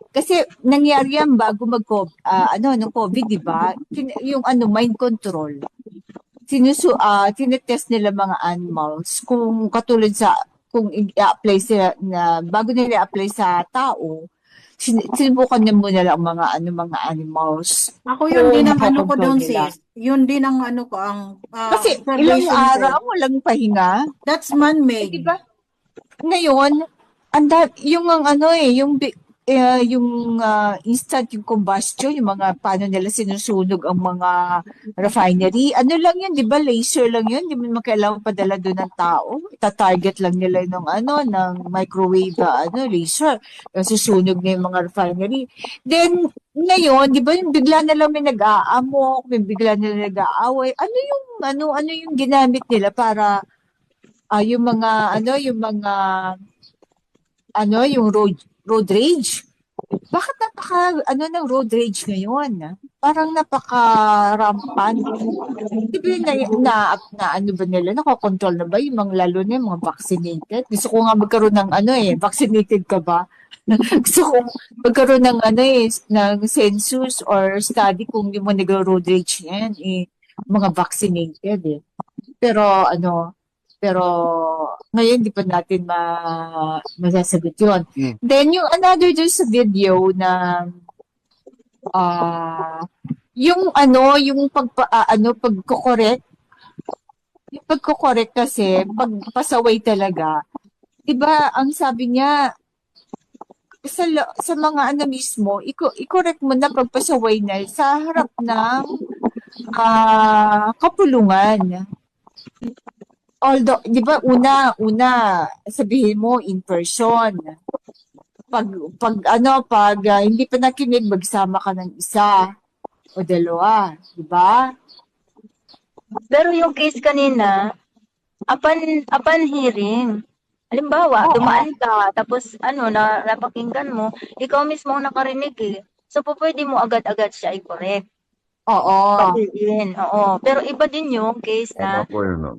kasi nangyari yan bago nung COVID, di ba? Yung mind control. Tinetest nila mga animals kung katulad kung i-apply sila bago nila apply sa tao, sinubukan niya muna lang mga animals Ako yun kung din ang ano ko makokontrol doon nila. sis. Yun din ang ano ko, ang Kasi ilang observation araw ko. walang pahinga. That's Di man-made. ba? Ngayon, yung ang yung instant yung combustion, yung mga paano nila sinusunog ang mga refinery, ano lang yun, di ba? Laser lang yun, di mo naman kailangan padala doon ng tao. Ita-target lang nila ng microwave, laser. Susunog na yung mga refinery. Then, ngayon, di ba yung bigla na lang may nag-aamok, may bigla na lang nag-aaway. Ano yung ginamit nila para yung road rage. Bakit ng road rage ngayon? Parang napaka-rampant. Di ba ano ba nila, nakokontrol na ba yung lalo na yung mga vaccinated? Gusto ko nga magkaroon ng vaccinated ka ba? Gusto ko magkaroon ng ng census or study kung yung mga nag-road rage yan, mga vaccinated Pero pero ngayon di pa natin masasagot yun. Hmm. Then yung another dun sa video na ah yung pagko-correct, yung pagko-correct kasi pagpasaway talaga. 'Di ba ang sabi niya sa mga mismo, i-correct mo na pagpasaway na sa harap ng kapulungan. Although, 'di ba una sabihin mo in person. Pag hindi pa nakinig, magsama ka ng isa o dalawa, 'di ba? Pero yung case kanina, upon hearing, halimbawa, dumaan ka, tapos napakinggan mo, ikaw mismo ang nakarinig eh. So, pwede mo agad-agad siya i-correct. Oo. Baguhin, oo. Pero iba din yung case Tama na po yun, no?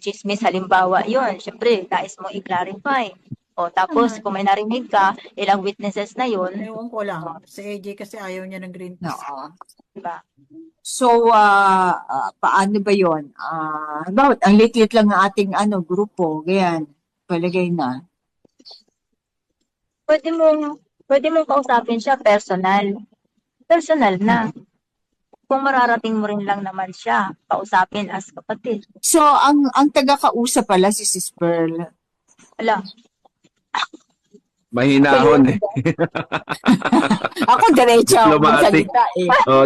chismis, halimbawa, yun, syempre, nais mo i-clarify. O, tapos, kung may narinig ka, ilang witnesses na yun, Ewan ko lang. Si AJ kasi ayaw niya ng green tea. Oo. diba? So, paano ba 'yon? Bakit ang liit-liit lang ng ating grupo, ganyan. Palagay na. Pwede mong kausapin siya personal. Personal na. Kung mararating mo rin lang naman siya, kausapin as kapatid. So, ang taga-kausap pala si Sis Pearl. Ala, Mahinahon eh. Ako diretso ako Diplomatic. magsalita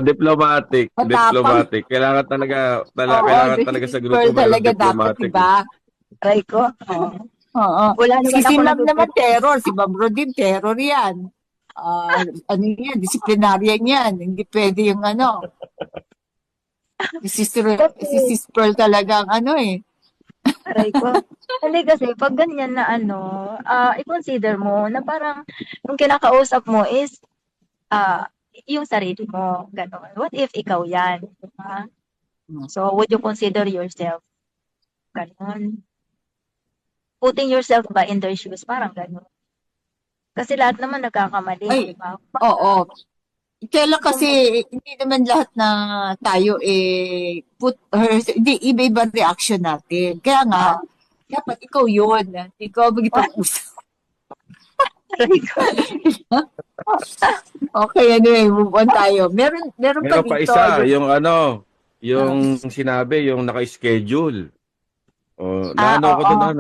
Diplomatic. Matapang. Diplomatic. Kailangan talaga si sa Sis grupo Pearl meron talaga dapat, diplomatic. diba? try ko. Oo. Wala Si naman ako Ma'am naman natutunan. terror, si Ma'am Rodin terror yan. Yan, disiplinaryan yan. Hindi pwede yung si Sis Pearl talaga ang Try ko. Hindi kasi, pag ganyan na i-consider mo na parang yung kinakausap mo is yung sarili mo. Ganon. What if ikaw yan? Diba? So, would you consider yourself? Ganon. Putting yourself ba in their shoes? Parang ganon. Kasi lahat naman nagkakamali, Ay, di ba? oo. Kailan kasi hindi naman lahat na tayo hindi iba-iba reaction natin. Kaya nga, dapat ikaw yun. Ikaw magipag-usap. Try ko. Okay, anyway, move on tayo. Meron pa Meron pa dito. isa, yung sinabi, yung naka-schedule. Naano ako doon,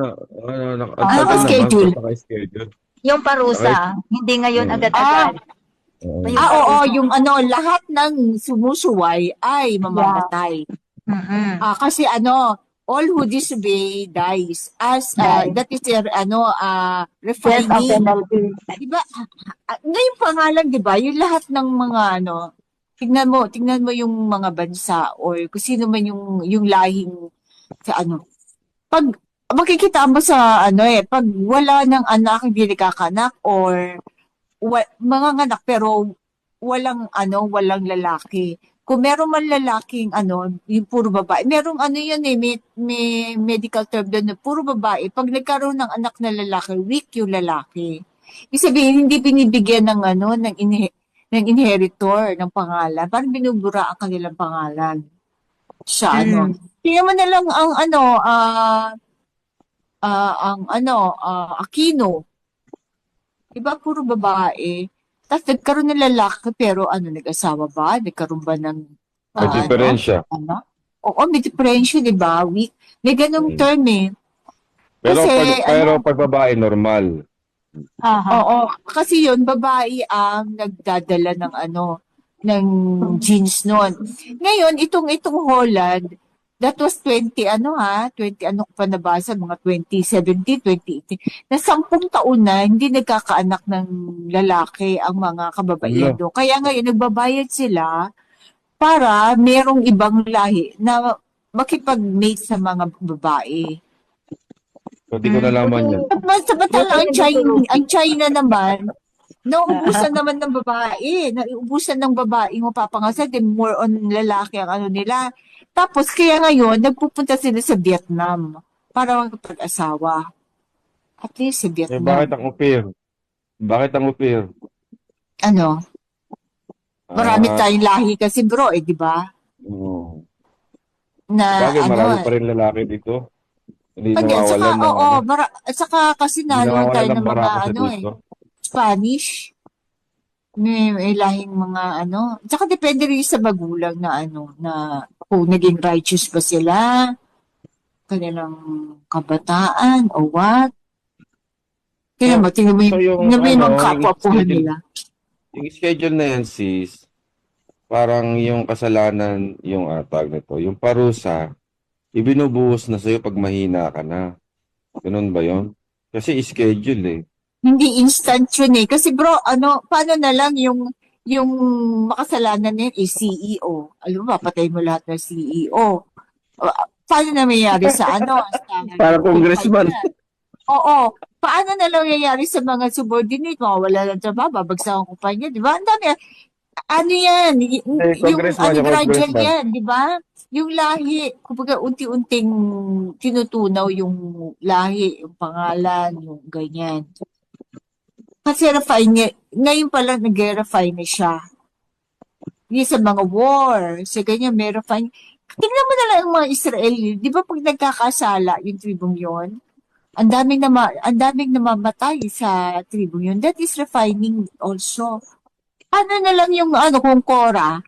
naka-schedule. Naka-schedule. Yung parusa, hindi ngayon Mm. agad-agad. Oo, yung lahat ng sumusuway ay mamamatay. Mm-mm. Kasi all who disobey dies. That is their Yes, ang refraining. penalty. Diba? Ngayon pa nga lang, diba? Yung lahat ng mga tingnan mo yung mga bansa or kung sino man yung lahing sa pag makikita mo sa pag wala ng anak, hindi nakakanak or mga anak pero walang lalaki. Kung meron man lalaking yung puro babae. Merong yun may medical term doon na puro babae. Pag nagkaroon ng anak na lalaki, weak yung lalaki. Ibig sabihin, hindi binibigyan ng ano, ng inheritor ng pangalan. Parang binubura ang kanilang pangalan. Siya, ano. Tingnan mo na lang ang ano, Aquino. Diba, puro babae. Tapos nagkaroon ng lalaki, pero ano, nag-asawa ba? Nagkaroon ba ng, May diferensya. ano? Oo, may diferensya, di ba? May ganong Mm. term eh. Pero Kasi, pag babae, normal. Aha. Oo, kasi yun, babae ang nagdadala ng ano, ng genes noon. Ngayon, itong Holland, that was 20 ko pa nabasa, mga 2017, 2018, na 10 taon na hindi nagkakaanak ng lalaki ang mga kababaihan doon. Kaya ngayon, nagbabayad sila para merong ibang lahi na makipag-mate sa mga babae. Hindi ko nalaman yan. Samantala, ang China naman, nauubusan naman ng babae. Nauubusan ng babae mo papangasan, then more on lalaki ang ano nila. Tapos, kaya ngayon, nagpupunta sila sa Vietnam para magpag-asawa. At least sa Eh, Vietnam. bakit ang upir? Bakit ang upir? Ano? Marami Ah, tayong lahi kasi bro, di ba? oo. Na Bagay, marami ano, pa rin lalaki dito. Hindi Saka, nawawalan ng oo, ano. saka kasi Hindi naroon tayo nawawalan ng ng mga barako sa ano dito. Spanish. May lahing mga ano. Saka depende rin sa magulang na ano, na kung naging righteous ba sila, kanilang kabataan, o what. Tingnan mo So, yung tingnan mo yung ano, mga kapwa-puhan nila. yung schedule na yan, sis, parang yung kasalanan, yung tawag nito, yung parusa, ibinubuhos na sa'yo pag mahina ka na. Ganun ba yun? Kasi schedule eh. Hindi instant yun eh. Kasi bro, ano, paano na lang yung makasalanan niya is CEO. Alam mo, papatay mo lahat ng CEO. Paano na mayayari sa ano? Para congressman. Oo. Paano na lang nangyayari sa mga subordinate? Mawawala ng trabaho, babagsak ang kumpanya, di ba? Ang dami. Ano yan? Yung congressman, yung gradual congressman. yan, di ba? Yung lahi, kumbaga unti-unting tinutunaw yung lahi, yung pangalan, yung ganyan. Kasi refine niya, ngayon pala nag-refine na siya. Yung sa mga war, sa ganyan, may refine. Tingnan mo na lang yung mga Israeli, di ba pag nagkakasala yung tribong yon, ang daming namamatay sa tribong yun. That is refining also. Ano na lang yung ano kung Korah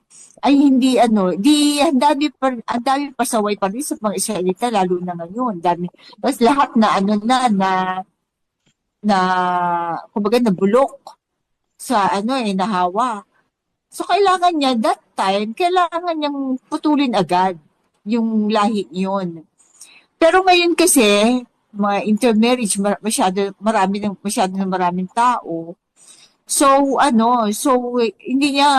ay hindi ano, ang dami pasaway pa rin sa mga Israelita lalo na ngayon. Tapos lahat na ano na kumbaga nabulok sa ano nahawa. So kailangan niya that time, kailangan niyang putulin agad yung lahi yun. Pero ngayon kasi mga intermarriage masyado ng maraming tao. So hindi niya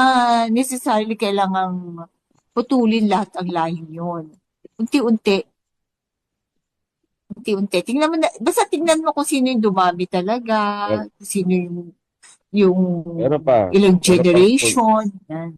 necessarily kailangang putulin lahat ang lahing yun. Unti-unti. Basta tingnan mo kung sino yung dumami talaga, sino yung Meron pa. ilang Meron pa. generation. Yan.